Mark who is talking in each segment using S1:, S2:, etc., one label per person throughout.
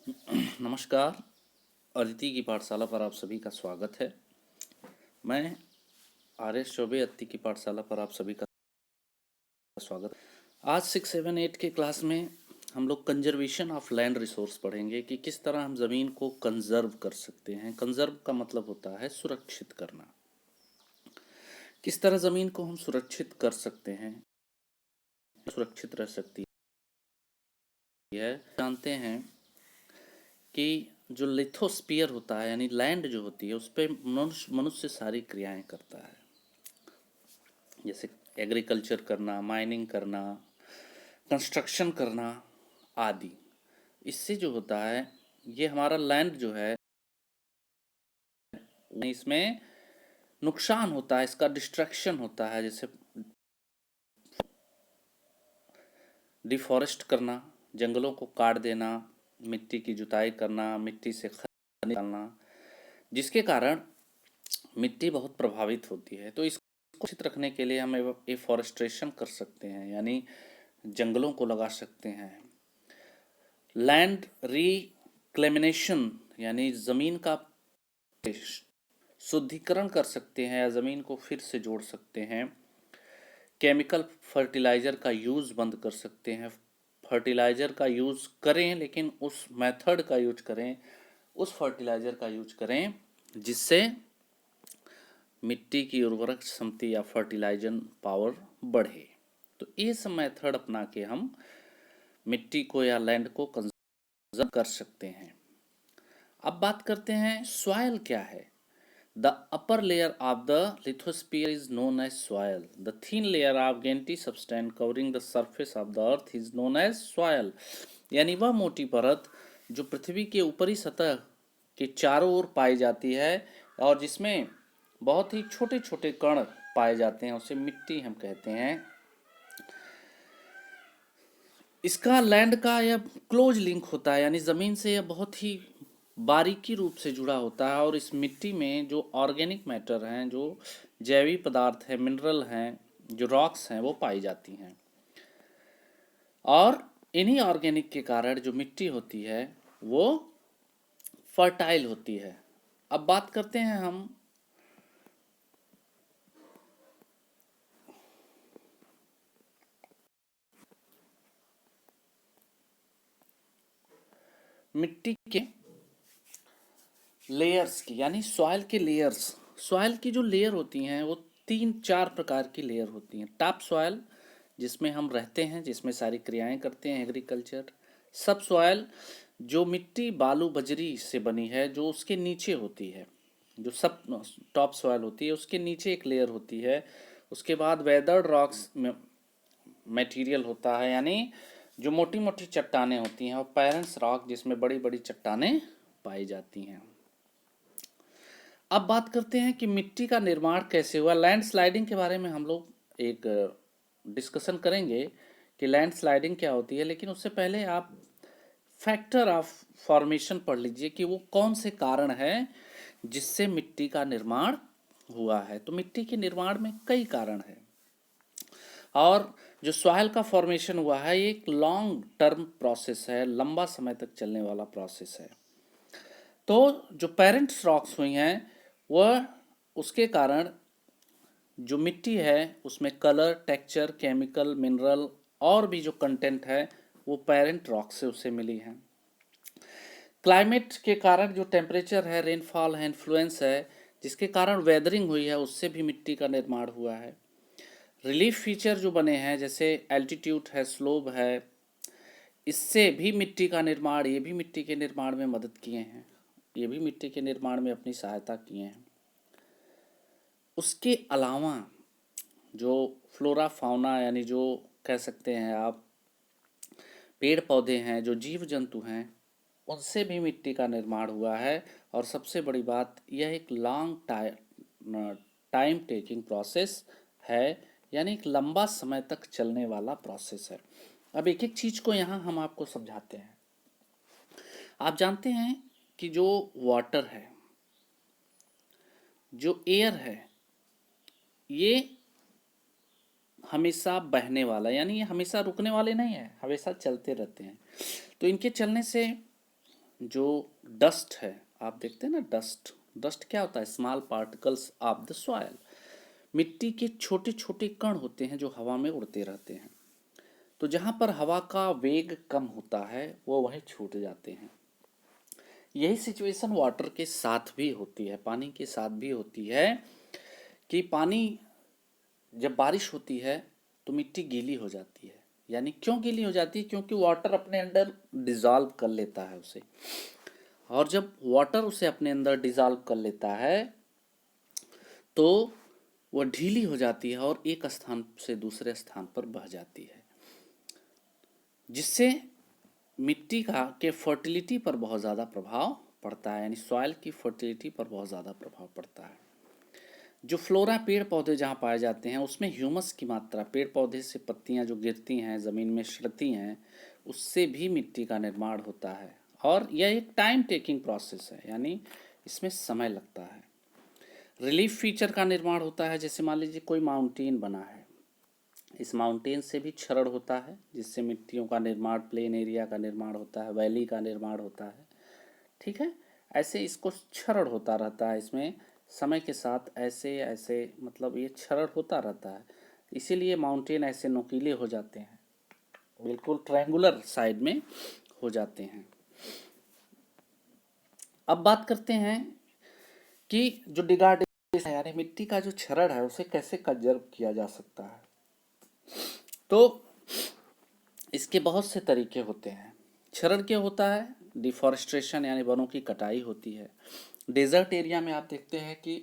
S1: नमस्कार। अदिति की पाठशाला पर आप सभी का स्वागत है। मैं आर.एस. चौबे अदिति की पाठशाला पर आप सभी का स्वागत। आज 6, 7, 8 के क्लास में हम लोग कंजर्वेशन ऑफ लैंड रिसोर्स पढ़ेंगे कि किस तरह हम ज़मीन को कंजर्व कर सकते हैं। कंजर्व का मतलब होता है सुरक्षित करना। किस तरह ज़मीन को हम सुरक्षित कर सकते हैं, सुरक्षित रह सकती है। जानते हैं कि जो लिथोस्फीयर होता है यानी लैंड जो होती है उस पर मनुष्य सारी क्रियाएं करता है, जैसे एग्रीकल्चर करना, माइनिंग करना, कंस्ट्रक्शन करना आदि। इससे जो होता है ये हमारा लैंड जो है इसमें नुकसान होता है, इसका डिस्ट्रक्शन होता है। जैसे डिफॉरेस्ट करना, जंगलों को काट देना, मिट्टी की जुताई करना, मिट्टी से खनिज निकालना, जिसके कारण मिट्टी बहुत प्रभावित होती है। तो इसको सुरक्षित रखने के लिए हम एफॉरेस्ट्रेशन कर सकते हैं, यानी जंगलों को लगा सकते हैं। लैंड रिक्लेमिनेशन यानी ज़मीन का शुद्धिकरण कर सकते हैं या ज़मीन को फिर से जोड़ सकते हैं। केमिकल फर्टिलाइज़र का यूज़ बंद कर सकते हैं। फर्टिलाइज़र का यूज़ करें लेकिन उस मेथड का यूज करें, उस फर्टिलाइज़र का यूज करें जिससे मिट्टी की उर्वरक क्षमता या फर्टिलाइजन पावर बढ़े। तो ये सब मेथड अपना के हम मिट्टी को या लैंड को कंजर्व कर सकते हैं। अब बात करते हैं सॉइल क्या है। The upper layer of the lithosphere is known as soil. The thin layer of गैंटी substance covering the surface of the earth is known as soil. यानी वह मोटी परत जो पृथ्वी के ऊपरी सतह के चारों ओर पाई जाती है और जिसमें बहुत ही छोटे छोटे कण पाए जाते हैं, उसे मिट्टी हम कहते हैं। इसका लैंड का यह क्लोज लिंक होता है, यानी ज़मीन से यह बहुत ही बारीकी रूप से जुड़ा होता है। और इस मिट्टी में जो ऑर्गेनिक मैटर हैं, जो जैविक पदार्थ हैं, मिनरल हैं, जो रॉक्स हैं, वो पाई जाती हैं। और इन्हीं ऑर्गेनिक के कारण जो मिट्टी होती है वो फर्टाइल होती है। अब बात करते हैं हम मिट्टी के लेयर्स की, यानी सॉइल के लेयर्स। सॉइल की जो लेयर होती हैं वो 3-4 प्रकार की लेयर होती हैं। टॉप सॉइल जिसमें हम रहते हैं, जिसमें सारी क्रियाएं करते हैं, एग्रीकल्चर। सब सॉइल जो मिट्टी बालू बजरी से बनी है, जो उसके नीचे होती है, जो सब टॉप सॉइल होती है उसके नीचे एक लेयर होती है। उसके बाद वेदर्ड रॉक्स मटेरियल होता है, यानी जो मोटी मोटी चट्टानें होती हैं, और पेरेंट्स रॉक जिसमें बड़ी बड़ी चट्टानें पाई जाती हैं। अब बात करते हैं कि मिट्टी का निर्माण कैसे हुआ। लैंड स्लाइडिंग के बारे में हम लोग एक डिस्कशन करेंगे कि लैंड स्लाइडिंग क्या होती है, लेकिन उससे पहले आप फैक्टर ऑफ फॉर्मेशन पढ़ लीजिए कि वो कौन से कारण हैं जिससे मिट्टी का निर्माण हुआ है। तो मिट्टी के निर्माण में कई कारण हैं, और जो सॉइल का फॉर्मेशन हुआ है ये एक लॉन्ग टर्म प्रोसेस है, लंबा समय तक चलने वाला प्रोसेस है। तो जो पेरेंट्स रॉक्स हुई हैं वह उसके कारण जो मिट्टी है उसमें कलर, टेक्सचर, केमिकल, मिनरल और भी जो कंटेंट है वो पेरेंट रॉक से उसे मिली है। क्लाइमेट के कारण जो टेम्परेचर है, रेनफॉल है, इन्फ्लुएंस है, जिसके कारण वेदरिंग हुई है, उससे भी मिट्टी का निर्माण हुआ है। रिलीफ फीचर जो बने हैं जैसे एल्टीट्यूड है, स्लोप है, इससे भी मिट्टी का निर्माण, ये भी मिट्टी के निर्माण में मदद किए हैं, ये भी मिट्टी के निर्माण में अपनी सहायता किए हैं। उसके अलावा जो फ्लोरा फाउना यानी जो कह सकते हैं आप पेड़ पौधे हैं, जो जीव जंतु हैं, उनसे भी मिट्टी का निर्माण हुआ है। और सबसे बड़ी बात यह एक लॉन्ग टाइम टेकिंग प्रोसेस है, यानी एक लंबा समय तक चलने वाला प्रोसेस है। अब एक एक चीज़ को यहाँ हम आपको समझाते हैं। आप जानते हैं कि जो वाटर है, जो एयर है, ये हमेशा बहने वाला, यानी ये हमेशा रुकने वाले नहीं है, हमेशा चलते रहते हैं। तो इनके चलने से जो डस्ट है, आप देखते हैं ना, डस्ट डस्ट क्या होता है? Small particles of the soil. मिट्टी के छोटे छोटे कण होते हैं जो हवा में उड़ते रहते हैं। तो जहाँ पर हवा का वेग कम होता है वो वहीं छूट जाते हैं। यही सिचुएशन वाटर के साथ भी होती है, पानी के साथ भी होती है कि पानी जब बारिश होती है तो मिट्टी गीली हो जाती है। यानी क्यों गीली हो जाती है? क्योंकि वाटर अपने अंदर डिज़ोल्व कर लेता है उसे, और जब वाटर उसे अपने अंदर डिज़ोल्व कर लेता है तो वह ढीली हो जाती है और एक स्थान से दूसरे स्थान पर बह जाती है, जिससे मिट्टी का के फर्टिलिटी पर बहुत ज़्यादा प्रभाव पड़ता है। यानी सॉइल की फर्टिलिटी पर बहुत ज़्यादा प्रभाव पड़ता है। जो फ्लोरा पेड़ पौधे जहाँ पाए जाते हैं उसमें ह्यूमस की मात्रा, पेड़ पौधे से पत्तियाँ जो गिरती हैं ज़मीन में सड़ती हैं, उससे भी मिट्टी का निर्माण होता है। और यह एक टाइम टेकिंग प्रोसेस है, यानी इसमें समय लगता है। रिलीफ फीचर का निर्माण होता है। जैसे मान लीजिए कोई माउंटेन बना है, इस माउंटेन से भी क्षरण होता है, जिससे मिट्टियों का निर्माण, प्लेन एरिया का निर्माण होता है, वैली का निर्माण होता है। ठीक है, ऐसे इसको क्षरण होता रहता है। इसमें समय के साथ ऐसे ऐसे मतलब ये क्षरण होता रहता है, इसीलिए माउंटेन ऐसे नुकीले हो जाते हैं, बिल्कुल ट्रायंगुलर साइड में हो जाते हैं। अब बात करते हैं कि जो डिगार्डेशन है, यानी मिट्टी का जो क्षरण है, उसे कैसे कंजर्व किया जा सकता है। तो इसके बहुत से तरीके होते हैं। क्षरण क्या होता है? डिफॉरेस्टेशन, यानी वनों की कटाई होती है। डेजर्ट एरिया में आप देखते हैं कि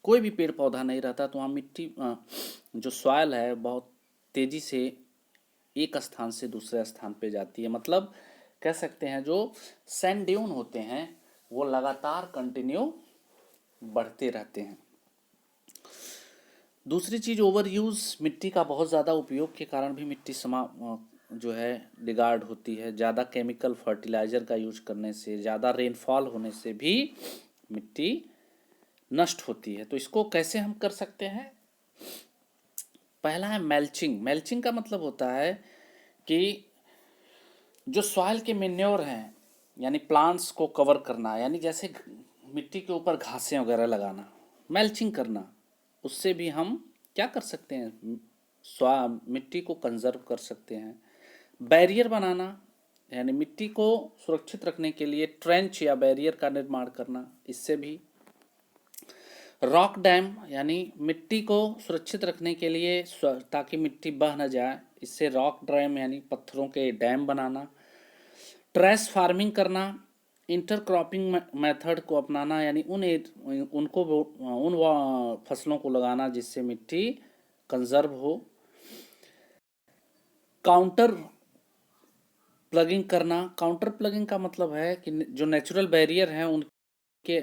S1: कोई भी पेड़ पौधा नहीं रहता, तो वहाँ मिट्टी जो सॉयल है बहुत तेज़ी से एक स्थान से दूसरे स्थान पे जाती है। मतलब कह सकते हैं जो सैंड ड्यून होते हैं वो लगातार कंटिन्यू बढ़ते रहते हैं। दूसरी चीज़ ओवर यूज़, मिट्टी का बहुत ज़्यादा उपयोग के कारण भी मिट्टी जो है डिगार्ड होती है। ज़्यादा केमिकल फर्टिलाइज़र का यूज करने से, ज़्यादा रेनफॉल होने से भी मिट्टी नष्ट होती है। तो इसको कैसे हम कर सकते हैं? पहला है मेल्चिंग। मेल्चिंग का मतलब होता है कि जो सॉइल के मेन्योर हैं, यानी प्लांट्स को कवर करना, यानी जैसे मिट्टी के ऊपर घासें वगैरह लगाना, मेल्चिंग करना, उससे भी हम क्या कर सकते हैं? मिट्टी को कंजर्व कर सकते हैं। बैरियर बनाना, यानी मिट्टी को सुरक्षित रखने के लिए ट्रेंच या बैरियर का निर्माण करना, इससे भी। रॉक डैम, यानी मिट्टी को सुरक्षित रखने के लिए ताकि मिट्टी बह न जाए, इससे रॉक डैम यानी पत्थरों के डैम बनाना। ट्रेस फार्मिंग करना, इंटरक्रॉपिंग मेथड को अपनाना, यानी उन फसलों को लगाना जिससे मिट्टी कंजर्व हो। काउंटर प्लगिंग करना। काउंटर प्लगिंग का मतलब है कि जो नेचुरल बैरियर हैं उनके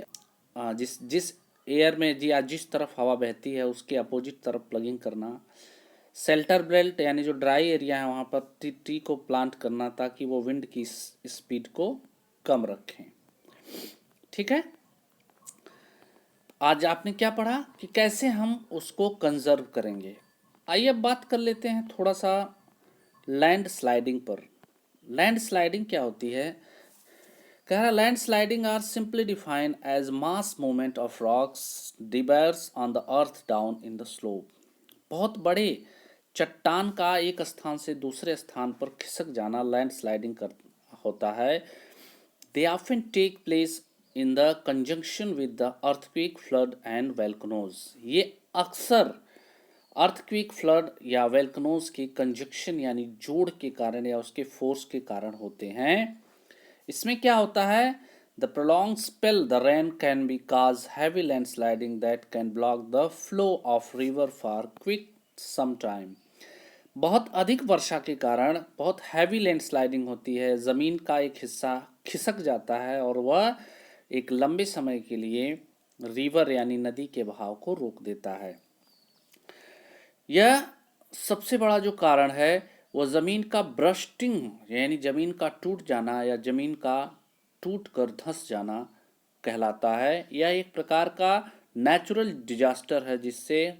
S1: जिस जिस एयर में या जिस तरफ हवा बहती है उसके अपोजिट तरफ प्लगिंग करना। शेल्टर बेल्ट, यानी जो ड्राई एरिया है वहाँ पर ट्री को प्लांट करना ताकि वो विंड की स्पीड को कम रखें। ठीक है, आज आपने क्या पढ़ा कि कैसे हम उसको कंजर्व करेंगे। आइए अब बात कर लेते हैं थोड़ा सा लैंड स्लाइडिंग पर। लैंड स्लाइडिंग क्या होती है? कह रहा land sliding are simply defined as mass movement of rocks debris on the earth down in the slope. बहुत बड़े चट्टान का एक स्थान से दूसरे स्थान पर खिसक जाना लैंड स्लाइडिंग कर होता है। They often take place in the conjunction with the earthquake, flood and volcanoes. ये अक्सर अर्थक्वेक, फ्लड या वेल्कनोज के कंजक्शन यानी जोड़ के कारण या उसके फोर्स के कारण होते हैं। इसमें क्या होता है? The prolonged spell the rain can be cause heavy landsliding that can block the flow of river for quick some time। बहुत अधिक वर्षा के कारण बहुत हैवी लैंडस्लाइडिंग होती है, ज़मीन का एक हिस्सा खिसक जाता है और वह एक लंबे समय के लिए रिवर यानी नदी के बहाव को रोक देता है। यह सबसे बड़ा जो कारण है वो ज़मीन का ब्रस्टिंग, यानी ज़मीन का टूट जाना या ज़मीन का टूट कर धंस जाना कहलाता है। यह एक प्रकार का नेचुरल डिजास्टर है जिससे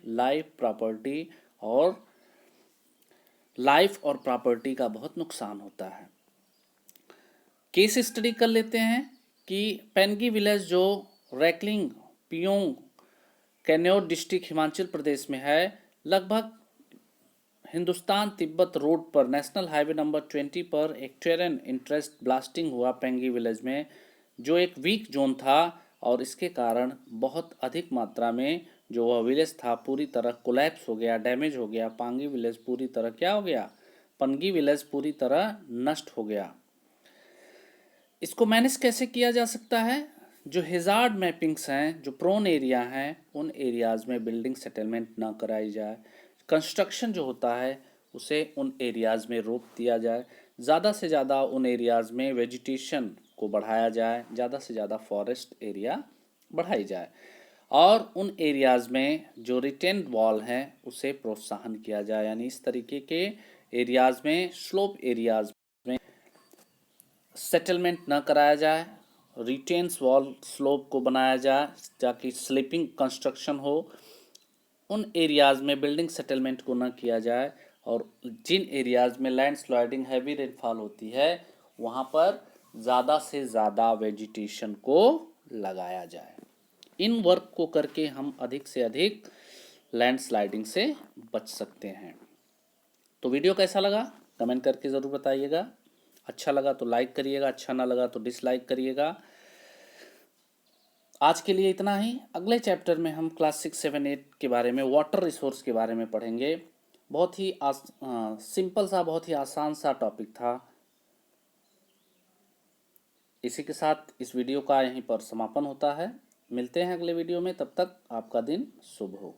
S1: लाइफ और प्रॉपर्टी का बहुत नुकसान होता है। केस स्टडी कर लेते हैं कि पेंगी विलेज जो रैकलिंग पियोंग कैन्योर डिस्ट्रिक्ट हिमाचल प्रदेश में है, लगभग हिंदुस्तान तिब्बत रोड पर नेशनल हाईवे नंबर 20 पर एक टेरन इंटरेस्ट ब्लास्टिंग हुआ पेंगी विलेज में, जो एक वीक जोन था और इसके कारण बहुत अधिक मात्रा में जो वह विलेज था पूरी तरह कोलैप्स हो गया, डैमेज हो गया। पांगी विलेज पूरी तरह क्या हो गया, पंगी विलेज पूरी तरह नष्ट हो गया। इसको मैनेज कैसे किया जा सकता है? जो हेजार्ड मैपिंग्स हैं, जो प्रोन एरिया हैं, उन एरियाज़ में बिल्डिंग सेटलमेंट ना कराई जाए। कंस्ट्रक्शन जो होता है उसे उन एरियाज़ में रोक दिया जाए। ज़्यादा से ज़्यादा उन एरियाज़ में वेजिटेशन को बढ़ाया जाए, ज़्यादा से ज़्यादा फॉरेस्ट एरिया बढ़ाई जाए और उन एरियाज़ में जो रिटेन वॉल हैं उसे प्रोत्साहन किया जाए। यानी इस तरीके के एरियाज़ में, स्लोप एरियाज़ में सेटलमेंट न कराया जाए, रिटेन्स वॉल स्लोप को बनाया जाए ताकि स्लीपिंग कंस्ट्रक्शन हो। उन एरियाज़ में बिल्डिंग सेटलमेंट को न किया जाए और जिन एरियाज़ में लैंड स्लाइडिंग हैवी रेनफॉल होती है वहाँ पर ज़्यादा से ज़्यादा वेजिटेशन को लगाया जाए। इन वर्क को करके हम अधिक से अधिक लैंड स्लाइडिंग से बच सकते हैं। तो वीडियो कैसा लगा कमेंट करके ज़रूर बताइएगा। अच्छा लगा तो लाइक करिएगा, अच्छा ना लगा तो डिसलाइक करिएगा। आज के लिए इतना ही। अगले चैप्टर में हम क्लास 6, 7, 8 के बारे में, वाटर रिसोर्स के बारे में पढ़ेंगे। बहुत ही सिंपल सा, बहुत ही आसान सा टॉपिक था। इसी के साथ इस वीडियो का यहीं पर समापन होता है। मिलते हैं अगले वीडियो में, तब तक आपका दिन शुभ हो।